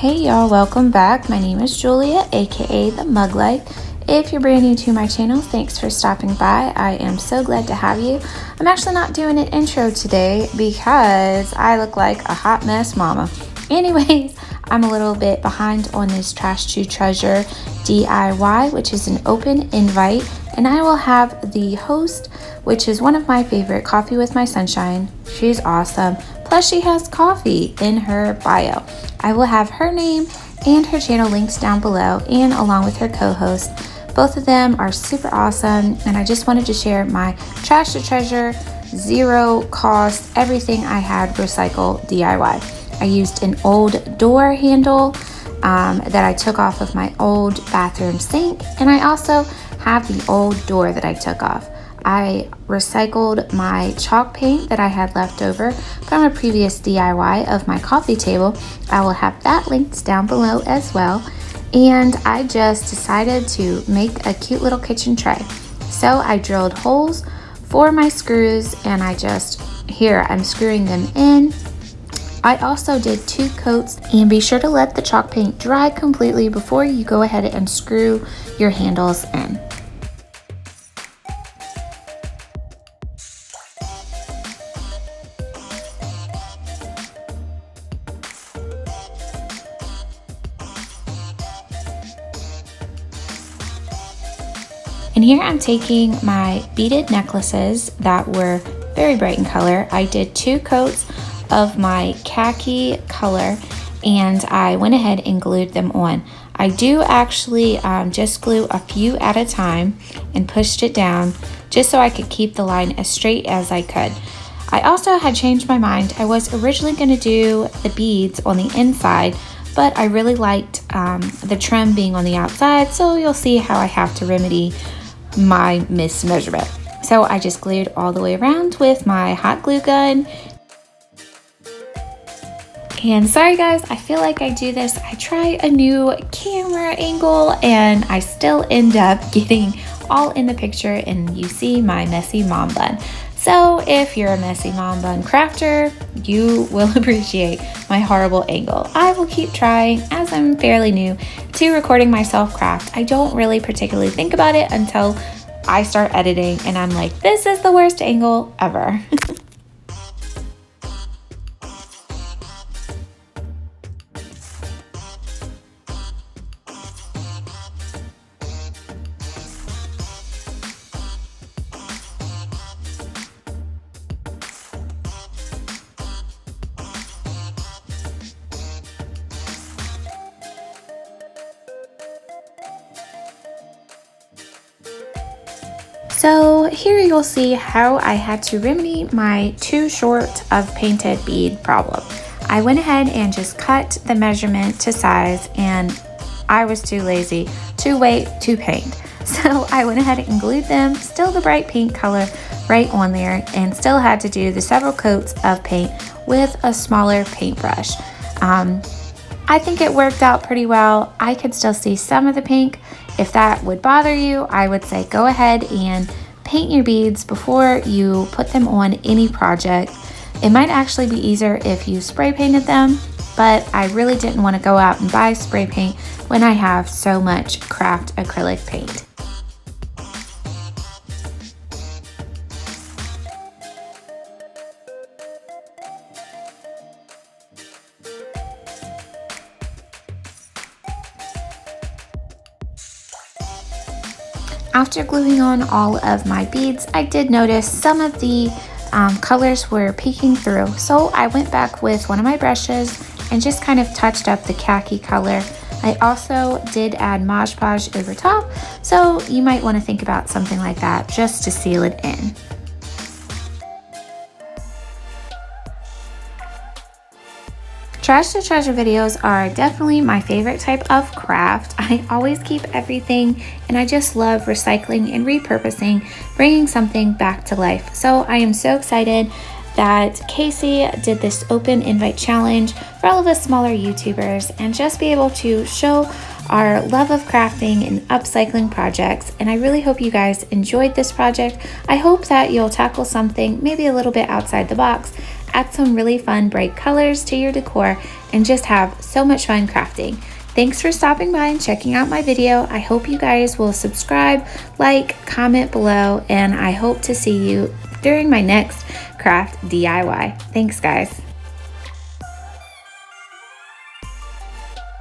Hey y'all, welcome back. My name is Julia, aka The Mug Life. If you're brand new to my channel, thanks for stopping by. I am so glad to have you. I'm actually not doing an intro today because I look like a hot mess mama. Anyways, I'm a little bit behind on this Trash to Treasure DIY, which is an open invite, and I will have the host, which is one of my favorite, Coffee with My Sunshine. She's awesome. Plus, she has coffee in her bio. I will have her name and her channel links down below, and along with her co-host. Both of them are super awesome, and I just wanted to share my Trash to Treasure, zero cost, everything I had recycle DIY. I used an old door handle that I took off of my old bathroom sink, and I also have the old door that I took off. I recycled my chalk paint that I had left over from a previous DIY of my coffee table. I will have that linked down below as well. And I just decided to make a cute little kitchen tray. So I drilled holes for my screws, and I'm screwing them in. I also did 2 coats, and be sure to let the chalk paint dry completely before you go ahead and screw your handles in. And here I'm taking my beaded necklaces that were very bright in color. I did 2 coats of my khaki color, and I went ahead and glued them on. I do actually just glue a few at a time and pushed it down just so I could keep the line as straight as I could. I also had changed my mind. I was originally going to do the beads on the inside, but I really liked the trim being on the outside, so you'll see how I have to remedy my mismeasurement. So I just glued all the way around with my hot glue gun. And sorry guys, I feel like I do this. I try a new camera angle and I still end up getting all in the picture, and you see my messy mom bun. So if you're a messy mom bun crafter, you will appreciate my horrible angle. I will keep trying, as I'm fairly new to recording myself craft. I don't really particularly think about it until I start editing and I'm like, this is the worst angle ever. So here you'll see how I had to remedy my too short of painted bead problem. I went ahead and just cut the measurement to size, and I was too lazy to wait to paint. So I went ahead and glued them, still the bright pink color, right on there, and still had to do the several coats of paint with a smaller paintbrush. I think it worked out pretty well. I could still see some of the pink. If that would bother you, I would say go ahead and paint your beads before you put them on any project. It might actually be easier if you spray painted them, but I really didn't want to go out and buy spray paint when I have so much craft acrylic paint. After gluing on all of my beads, I did notice some of the colors were peeking through. So I went back with one of my brushes and just kind of touched up the khaki color. I also did add Mod Podge over top, so you might want to think about something like that just to seal it in. Trash to Treasure videos are definitely my favorite type of craft. I always keep everything, and I just love recycling and repurposing, bringing something back to life. So I am so excited that Casey did this open invite challenge for all of us smaller YouTubers, and just be able to show our love of crafting and upcycling projects. And I really hope you guys enjoyed this project. I hope that you'll tackle something maybe a little bit outside the box add some really fun bright colors to your decor, and just have so much fun crafting. Thanks for stopping by and checking out my video. I hope you guys will subscribe, like, comment below, and I hope to see you during my next craft DIY. Thanks, guys.